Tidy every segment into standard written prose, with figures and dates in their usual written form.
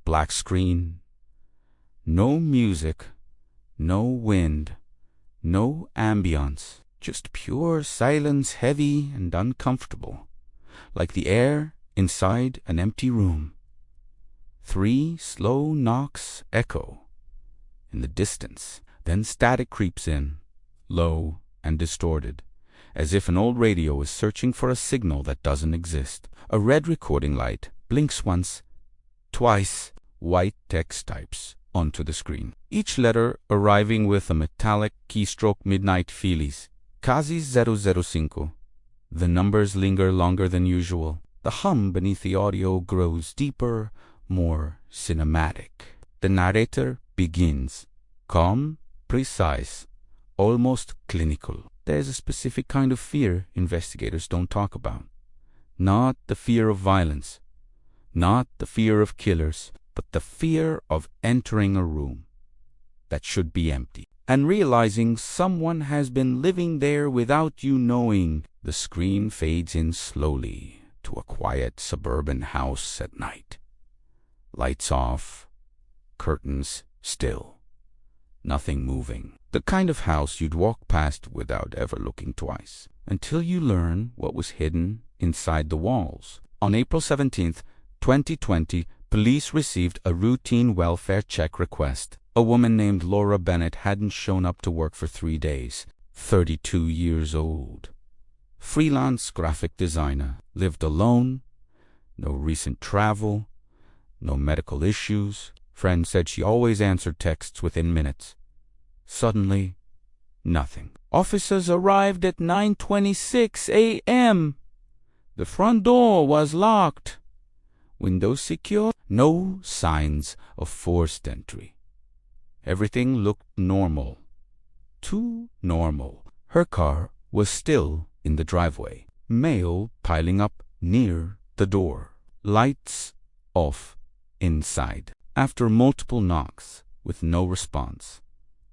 black screen. No music, no wind, no ambience. Just pure silence, heavy and uncomfortable, like the air inside an empty room. 3 slow knocks echo in the distance. Then static creeps in, low and distorted, as if an old radio is searching for a signal that doesn't exist. A red recording light blinks once, twice. White text types onto the screen, each letter arriving with a metallic keystroke. Midnight Phillies. Casi 005. The numbers linger longer than usual. The hum beneath the audio grows deeper, more cinematic. The narrator begins, calm, precise, almost clinical. There's a specific kind of fear investigators don't talk about. Not the fear of violence, not the fear of killers, but the fear of entering a room that should be empty and realizing someone has been living there without you knowing. The screen fades in slowly to a quiet suburban house at night. Lights off, curtains still, nothing moving. The kind of house you'd walk past without ever looking twice, until you learn what was hidden inside the walls. On April 17th, 2020, police received a routine welfare check request. A woman named Laura Bennett hadn't shown up to work for 3 days. 32 years old. Freelance graphic designer. Lived alone. No recent travel. No medical issues. Friends said she always answered texts within minutes. Suddenly, nothing. Officers arrived at 9:26 a.m. The front door was locked. Windows secure. No signs of forced entry. Everything looked normal. Too normal. Her car was still in the driveway. Mail piling up near the door. Lights off inside. After multiple knocks with no response,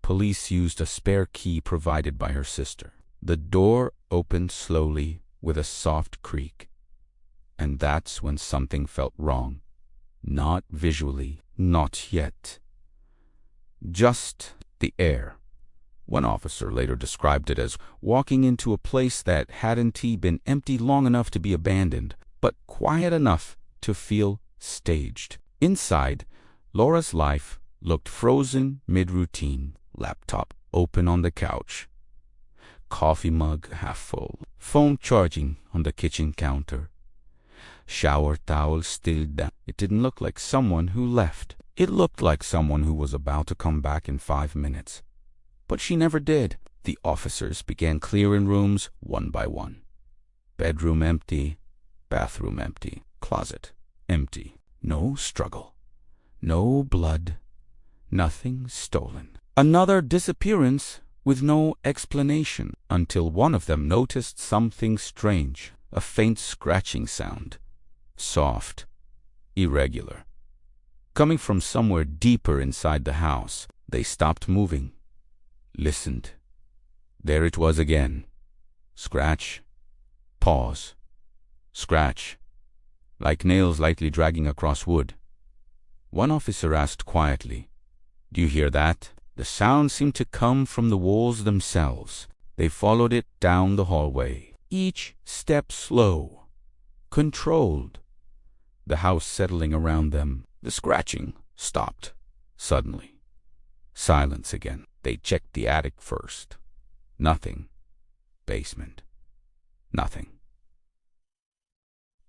police used a spare key provided by her sister. The door opened slowly with a soft creak. And that's when something felt wrong. Not visually, not yet. Just the air. One officer later described it as walking into a place that hadn't been empty long enough to be abandoned, but quiet enough to feel staged. Inside, Laura's life looked frozen mid-routine. Laptop open on the couch. Coffee mug half full. Phone charging on the kitchen counter. Shower towel still down. It didn't look like someone who left. It looked like someone who was about to come back in 5 minutes. But she never did. The officers began clearing rooms one by one. Bedroom empty. Bathroom empty. Closet empty. No struggle. No blood. Nothing stolen. Another disappearance with no explanation, until one of them noticed something strange. A faint scratching sound. Soft. Irregular. Coming from somewhere deeper inside the house. They stopped moving. Listened. There it was again. Scratch. Pause. Scratch. Like nails lightly dragging across wood. One officer asked quietly, "Do you hear that?" The sound seemed to come from the walls themselves. They followed it down the hallway. Each step slow. Controlled. The house settling around them. The scratching stopped suddenly. Silence again. They checked the attic first. Nothing. Basement. Nothing.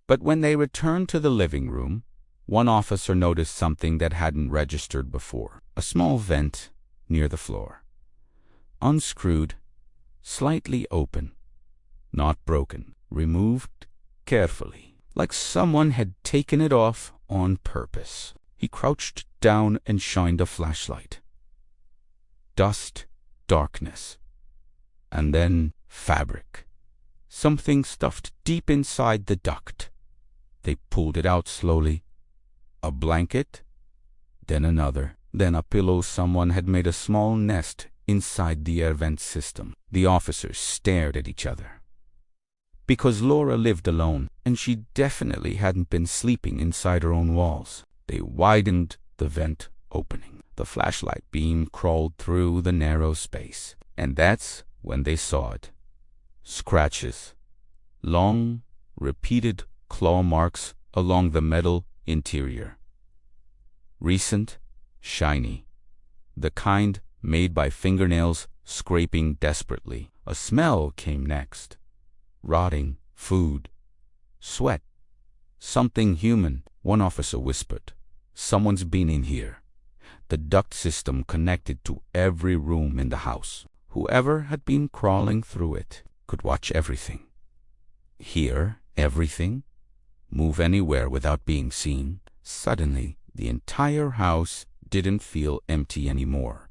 But when they returned to the living room, one officer noticed something that hadn't registered before. A small vent near the floor. Unscrewed, slightly open, not broken, removed carefully, like someone had taken it off on purpose. He crouched down and shined a flashlight. Dust, darkness, and then fabric. Something stuffed deep inside the duct. They pulled it out slowly. A blanket, then another, then a pillow. Someone had made a small nest inside the air vent system. The officers stared at each other. Because Laura lived alone, and she definitely hadn't been sleeping inside her own walls. They widened the vent opening. The flashlight beam crawled through the narrow space, and that's when they saw it. Scratches. Long, repeated claw marks along the metal interior. Recent, shiny. The kind made by fingernails scraping desperately. A smell came next. Rotting food. Sweat. Something human. One officer whispered, "Someone's been in here." The duct system connected to every room in the house. Whoever had been crawling through it could watch everything, hear everything, move anywhere without being seen. Suddenly, the entire house didn't feel empty anymore.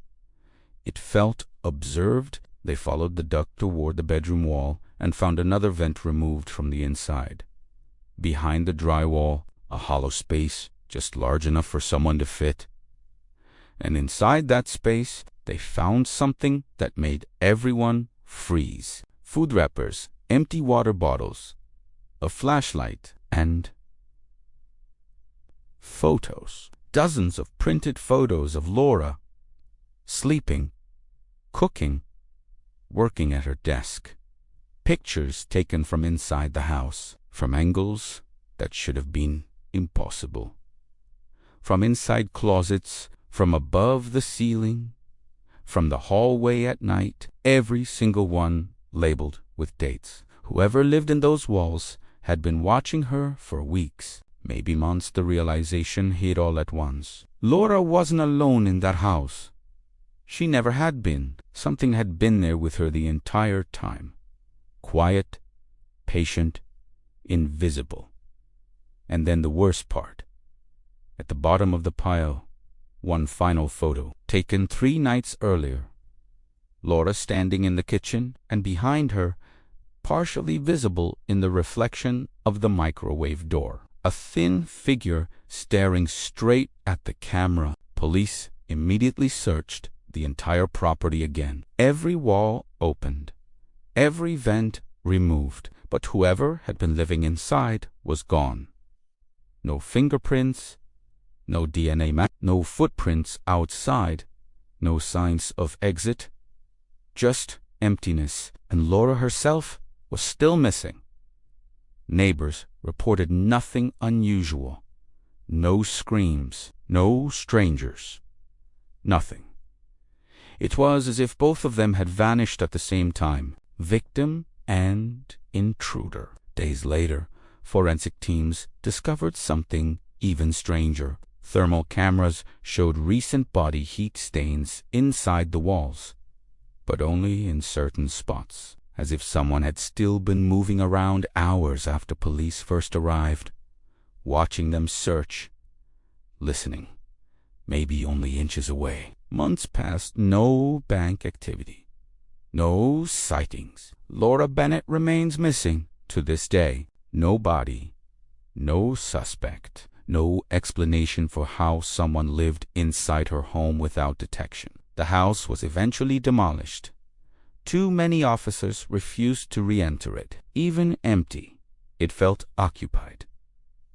It felt observed. They followed the duct toward the bedroom wall and found another vent removed from the inside. Behind the drywall, a hollow space just large enough for someone to fit. And inside that space, they found something that made everyone freeze. Food wrappers, empty water bottles, a flashlight, and photos. Dozens of printed photos of Laura, sleeping, cooking, working at her desk. Pictures taken from inside the house, from angles that should have been impossible. From inside closets, from above the ceiling, from the hallway at night, every single one labeled with dates. Whoever lived in those walls had been watching her for weeks, maybe months. The realization hit all at once. Laura wasn't alone in that house. She never had been. Something had been there with her the entire time. Quiet, patient, invisible. And then the worst part. At the bottom of the pile, one final photo, taken 3 nights earlier. Laura standing in the kitchen, and behind her, partially visible in the reflection of the microwave door, a thin figure staring straight at the camera. Police immediately searched the entire property again. Every wall opened, every vent removed, but whoever had been living inside was gone. No fingerprints, no DNA match, no footprints outside, no signs of exit, just emptiness, and Laura herself was still missing. Neighbors reported nothing unusual. No screams, no strangers, nothing. It was as if both of them had vanished at the same time, victim and intruder. Days later, forensic teams discovered something even stranger. Thermal cameras showed recent body heat stains inside the walls, but only in certain spots, as if someone had still been moving around hours after police first arrived, watching them search, listening, maybe only inches away. Months passed, no bank activity, no sightings. Laura Bennett remains missing to this day. No body, no suspect, no explanation for how someone lived inside her home without detection. The house was eventually demolished. Too many officers refused to re-enter it. Even empty, it felt occupied.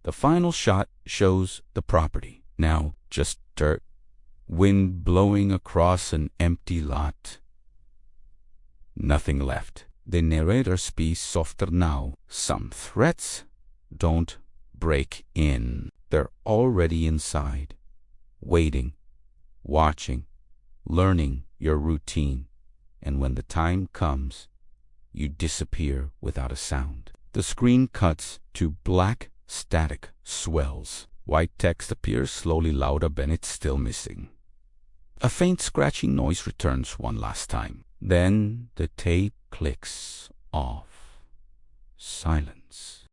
The final shot shows the property, now just dirt, wind blowing across an empty lot. Nothing left. The narrator speaks softer now. Some threats don't break in. They're already inside, waiting, watching, learning your routine. And when the time comes, you disappear without a sound. The screen cuts to black static swells. White text appears slowly louder. Bennett's still missing. A faint scratching noise returns one last time. Then the tape clicks off. Silence.